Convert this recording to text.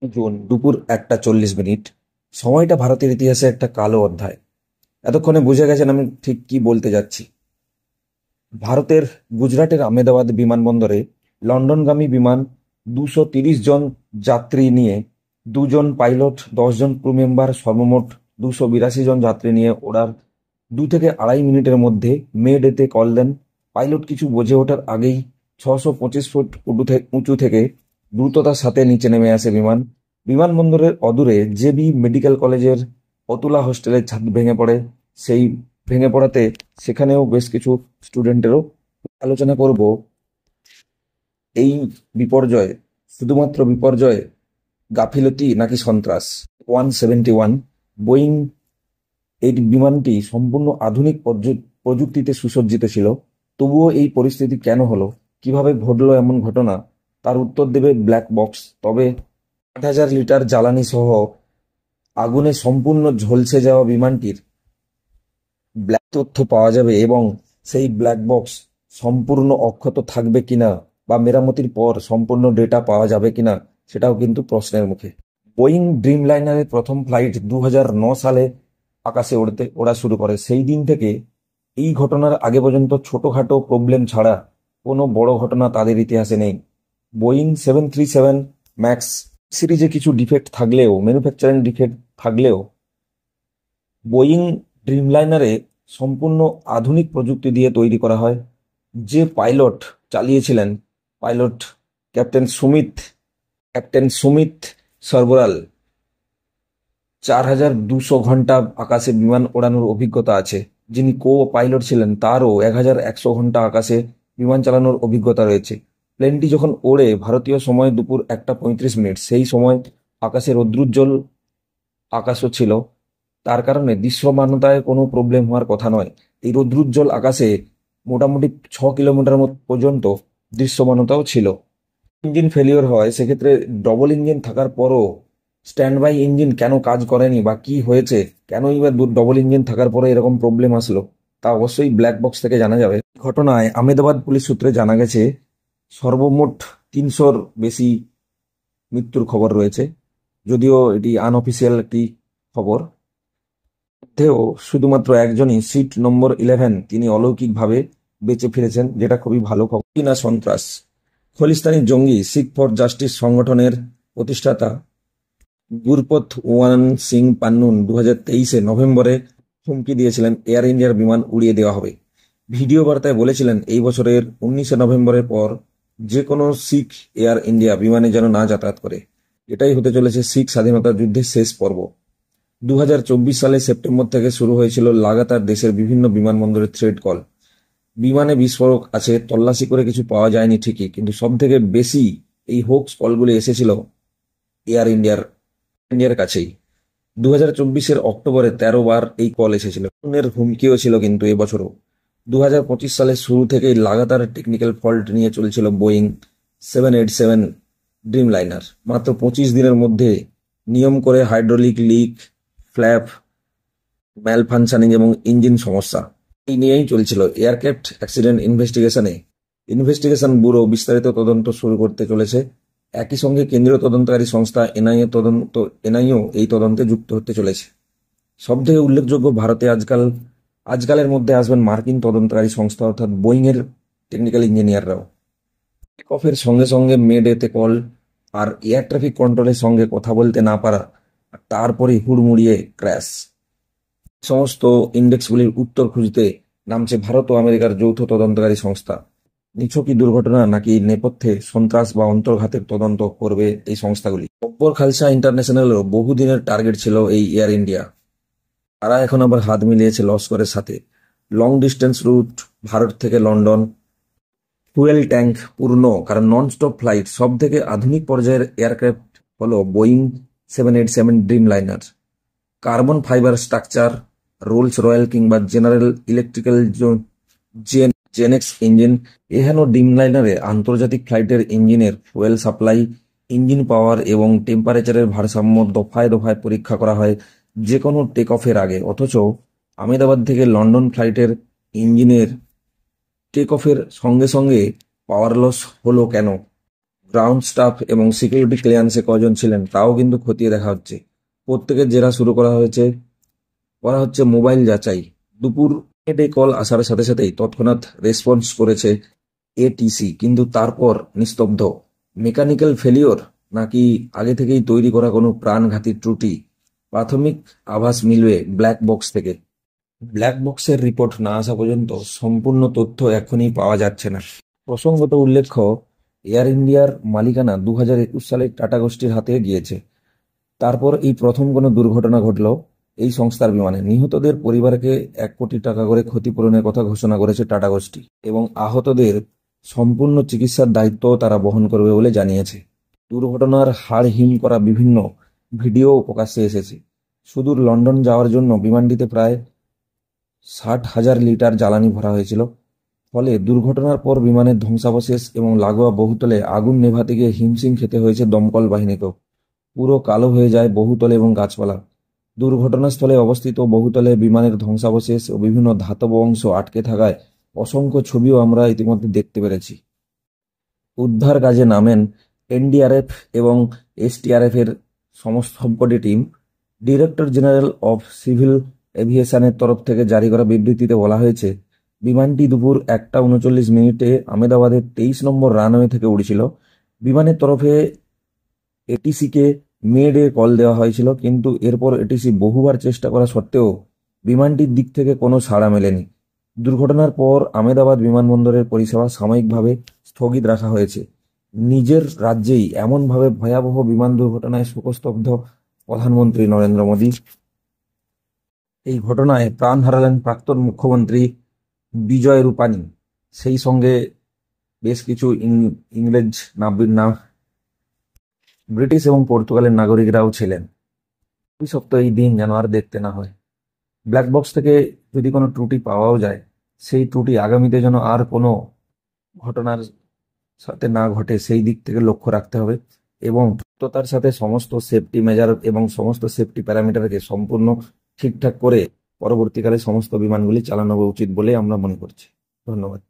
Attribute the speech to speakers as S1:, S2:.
S1: June দুপুর 1:40। সময়টা ভারতের ইতিহাসে একটা কালো অধ্যায়। এতক্ষণে বুঝে গেছেন আমি ঠিক কি বলতে যাচ্ছি। ভারতের গুজরাটের আহমেদাবাদ বিমানবন্দরে লন্ডনগামী বিমান 230 জন যাত্রী নিয়ে, 2 জন পাইলট, 10 জন ক্রু মেম্বার, সর্বমোট 282 জন যাত্রী নিয়ে ওড়ার 2 থেকে 2.5 মিনিটের মধ্যে মে ডেতে কল দেন। পাইলট কিছু বোঝে ওঠার আগেই 625 ফুট উঁচু থেকে দ্রুততার সাথে নিচে নেমে আসে বিমান। বিমানবন্দরের অদূরে জেবি মেডিকেল কলেজের অতুলা হোস্টেলের ছাদ ভেঙে পড়ে। সেই ভেঙে পড়াতে সেখানেও বেশ কিছু স্টুডেন্টেরও। আলোচনা করব এই বিপর্যয় শুধুমাত্র বিপর্যয়, গাফিলতি নাকি সন্ত্রাস। 171 বোয়িং এই বিমানটি সম্পূর্ণ আধুনিক প্রযুক্তিতে সুসজ্জিত ছিল। তবুও এই পরিস্থিতি কেন হলো, কিভাবে ঘটলো এমন ঘটনা, তার উত্তর দেবে ব্ল্যাক বক্স। তবে 8,000 লিটার জ্বালানি সহ আগুনে সম্পূর্ণ ঝলসে যাওয়া বিমানটির ব্ল্যাক তথ্য পাওয়া যাবে এবং সেই ব্ল্যাক বক্স সম্পূর্ণ অক্ষত থাকবে কিনা বা মেরামতির পর সম্পূর্ণ ডেটা পাওয়া যাবে কিনা সেটাও কিন্তু প্রশ্নের মুখে। বোয়িং ড্রিমলাইনারের প্রথম ফ্লাইট 2009 সালে আকাশে ওড়া শুরু করে। সেই দিন থেকে এই ঘটনার আগে পর্যন্ত ছোটখাটো প্রবলেম ছাড়া কোনো বড় ঘটনা তাদের ইতিহাসে নেই। বোয়িং 737 ম্যাক্স সিরিজে কিছু ডিফেক্ট থাকলেও, ম্যানুফ্যাকচারিং ডিফেক্ট থাকলেও, বোয়িং ড্রিমলাইনারে সম্পূর্ণ আধুনিক প্রযুক্তি দিয়ে তৈরি করা হয়। যে পাইলট চালিয়েছিলেন, পাইলট ক্যাপ্টেন সুমিত সরবরাল, 4,200 ঘন্টা আকাশে বিমান ওড়ানোর অভিজ্ঞতা আছে। যিনি পাইলট ছিলেন তারও 1,100 ঘন্টা আকাশে বিমান চালানোর অভিজ্ঞতা রয়েছে। প্লেনটি যখন ওড়ে ভারতীয় সময় দুপুর 1:35, সেই সময় আকাশে রৌদ্রোজ্জ্বল আকাশও ছিল। তার কারণে দৃশ্যমানতায় কোনো প্রবলেম হওয়ার কথা নয়। এই রৌদ্রোজ্জ্বল আকাশে মোটামুটি 6 কিলোমিটার পর্যন্ত দৃশ্যমানতাও ছিল। ইঞ্জিন ফেলিওর হয়, সেক্ষেত্রে ডবল ইঞ্জিন থাকার পরও স্ট্যান্ড বাই ইঞ্জিন কেন কাজ করেনি বা কি হয়েছে, কেনই বা ডবল ইঞ্জিন থাকার পরে এরকম প্রবলেম আসলো, তা অবশ্যই ব্ল্যাক বক্স থেকে জানা যাবে। ঘটনায় আহমেদাবাদ পুলিশ সূত্রে জানা গেছে সর্বমোট 300-র বেশি মৃত্যুর খবর রয়েছে, যদিও এটি আনঅফিসিয়াল একটি খবর। মধ্যেও শুধুমাত্র একজনই, সিট নম্বর 11, তিনি অলৌকিকভাবে বেঁচে ফিরেছেন, যেটা খুবই ভালো খবর। কিনা সন্ত্রাস। খলিস্তানি জঙ্গি শিখ ফর জাস্টিস সংগঠনের প্রতিষ্ঠাতা গুরপথ ওয়ান সিং পান্নুন 2023 নভেম্বরে হুমকি দিয়েছিলেন এয়ার ইন্ডিয়ার বিমান উড়িয়ে দেওয়া হবে। ভিডিও বার্তায় বলেছিলেন এই বছরের 19 নভেম্বরের পর যে কোনো শিখ এয়ার ইন্ডিয়া বিমানে যেন না যাতায়াত করে। এটাই হতে চলেছে শিখ স্বাধীনতা যুদ্ধের শেষ পর্ব। 2024 সালের সেপ্টেম্বর থেকে শুরু হয়েছিল লাগাতার দেশের বিভিন্ন বিমানবন্দরে থ্রেড কল। বিমানে বিস্ফোরক আছে, তল্লাশি করে কিছু পাওয়া যায়নি ঠিকই, কিন্তু সব থেকে বেশি এই হোক্স কলগুলি এসেছিল এয়ার ইন্ডিয়ার কাছেই। 2024 অক্টোবরে 13 বার এই কল এসেছিল। খুনের হুমকিও ছিল কিন্তু এবছরও। 2025 সালের শুরু থেকেই লাগাতার টেকনিক্যাল ফল্ট নিয়ে চলছিল বোয়িং 787 ড্রিমলাইনার। মাত্র 25 দিনের মধ্যে নিয়ম করে হাইড্রোলিক লিক, ফ্ল্যাপ ম্যালফাংশনিং এবং ইঞ্জিন সমস্যা, এই নিয়েই চলছিল। এয়ারক্রাফট অ্যাক্সিডেন্ট ইনভেস্টিগেশন ব্যুরো বিস্তারিত তদন্ত শুরু করতে চলেছে। একই সঙ্গে কেন্দ্রীয় তদন্তকারী সংস্থা এনআইও এই তদন্তে যুক্ত হতে চলেছে। সব থেকে উল্লেখযোগ্য, ভারতে আজকালের মধ্যে আসবেন মার্কিন তদন্তকারী সংস্থা অর্থাৎ বোয়িং এর টেকনিক্যাল ইঞ্জিনিয়াররাও। টেক অফের সঙ্গে সঙ্গে মে ডেতে কল আর এয়ার ট্রাফিক কন্ট্রোলের সঙ্গে কথা বলতে না পারা, আর তারপরে হুড়মুড়িয়ে ক্র্যাশ। সমস্ত ইন্ডেক্সগুলির উত্তর খুঁজতে নামছে ভারত ও আমেরিকার যৌথ তদন্তকারী সংস্থা। নিছকই দুর্ঘটনা নাকি নেপথ্যে সন্ত্রাস বা অন্তর্ঘাতের তদন্ত করবে এই সংস্থাগুলি। গব্বর খালসা ইন্টারন্যাশনালেরও বহুদিনের টার্গেট ছিল এই এয়ার ইন্ডিয়া। তারা এখন আবার হাত মিলিয়েছে লস্করের সাথে। লং ডিস্টেন্স রুট ভারত থেকে লন্ডন, ফুয়েল ট্যাঙ্ক পূর্ণ, কারণ নন স্টপ ফ্লাইট। সব থেকে আধুনিক পর্যায়ের এয়ারক্রাফট হলো Boeing 787 Dreamliner. Carbon fibre structure, Rolls Royce কিংবা জেনারেল ইলেকট্রিক্যাল জেনেক্স ইঞ্জিন। এহেন ড্রিমলাইনারে আন্তর্জাতিক ফ্লাইটের ইঞ্জিনের ফুয়েল সাপ্লাই, ইঞ্জিন পাওয়ার এবং টেম্পারেচারের ভারসাম্য দফায় দফায় পরীক্ষা করা হয় যে কোনো টেক অফের আগে। অথচ আহমেদাবাদ থেকে লন্ডন ফ্লাইটের ইঞ্জিনের টেক অফের সঙ্গে সঙ্গে পাওয়ার লস হলো কেন? গ্রাউন্ড স্টাফ এবং সিকিউরিটি ক্লিয়ারেন্সে কজন ছিলেন তাও কিন্তু খতিয়ে দেখা হচ্ছে। প্রত্যেকের জেরা শুরু করা হচ্ছে মোবাইল যাচাই। দুপুর ডে কল আসার সাথে সাথেই তৎক্ষণাৎ রেসপন্স করেছে এটিসি, কিন্তু তারপর নিস্তব্ধ। মেকানিক্যাল ফেলিওর নাকি আগে থেকেই তৈরি করা কোনো প্রাণঘাতী ত্রুটি? প্রাথমিক আভাস মিলবে ব্ল্যাক বক্স থেকে। ব্ল্যাক বক্সের রিপোর্ট না আসা পর্যন্ত সম্পূর্ণ তথ্য এখনই পাওয়া যাচ্ছে না। প্রসঙ্গত উল্লেখ্য, এয়ার ইন্ডিয়ার মালিকানা 2021 সালে টাটা গোষ্ঠীর হাতে গিয়েছে। তারপর এই প্রথম কোনো দুর্ঘটনা ঘটল এই সংস্থার বিমানে। নিহতদের পরিবারকে 1 কোটি টাকা করে ক্ষতিপূরণের কথা ঘোষণা করেছে টাটা গোষ্ঠী এবং আহতদের সম্পূর্ণ চিকিৎসার দায়িত্ব তারা বহন করবে বলে জানিয়েছে। দুর্ঘটনার হাড় হিম করা বিভিন্ন ভিডিও প্রকাশ্যে এসেছে। সুদূর লন্ডন যাওয়ার জন্য বিমানটিতে প্রায় 60,000 লিটার জ্বালানি ভরা হয়েছিল। ফলে দুর্ঘটনার পর বিমানের ধ্বংসাবশেষ এবং লাগোয়া বহুতলে আগুন নেভাতে গিয়ে হিমশিম খেতে হয়েছে দমকল বাহিনীকেও। পুরো কালো হয়ে যায় বহুতলে এবং গাছপালা। দুর্ঘটনাস্থলে অবস্থিত বহুতলে বিমানের ধ্বংসাবশেষ ও বিভিন্ন ধাতব অংশ আটকে থাকায় অসংখ্য ছবিও আমরা ইতিমধ্যে দেখতে পেরেছি। উদ্ধার কাজে নামেন এনডিআরএফ এবং এসটিআরএফ এর সবকটি team. Director general of civil এভিয়েশনের তরফ থেকে জারি করা বিবৃতিতে বলা হয়েছে, বিমানটি দুপুর 1:39 আহমেদাবাদের 23 নম্বর রানওয়ে থেকে উড়ছিল। বিমানের তরফে এটিসিকে মে ডে কল দেওয়া হয়েছিল, কিন্তু এরপর এটিসি বহুবার চেষ্টা করা সত্ত্বেও বিমানটির দিক থেকে কোনো সাড়া মেলেনি। দুর্ঘটনার পর আহমেদাবাদ বিমানবন্দরের পরিষেবা সাময়িকভাবে স্থগিত রাখা হয়েছে। নিজের রাজ্যেই এমনভাবে ভয়াবহ বিমান দুর্ঘটনায় শোকস্তব্ধ প্রধানমন্ত্রী নরেন্দ্র মোদী। এই ঘটনায় প্রাণ হারালেন প্রাক্তন মুখ্যমন্ত্রী বিজয় রূপানি। সেই সঙ্গে বেশ কিছু ব্রিটিশ এবং পর্তুগালের নাগরিকরাও ছিলেন। অভিশপ্ত এই দিন যেন আর দেখতে না হয়। ব্ল্যাক বক্স থেকে যদি কোনো ত্রুটি পাওয়াও যায়, সেই ত্রুটি আগামীতে যেন আর কোনো ঘটনার সাথে না ঘটে সেই দিক থেকে লক্ষ্য রাখতে হবে এবং দ্রুততার সাথে সমস্ত সেফটি মেজার এবং সমস্ত সেফটি প্যারামিটারকে সম্পূর্ণ ঠিকঠাক করে পরবর্তীকালে সমস্ত বিমানগুলি চালানো উচিত বলে আমরা মনে করছি। ধন্যবাদ।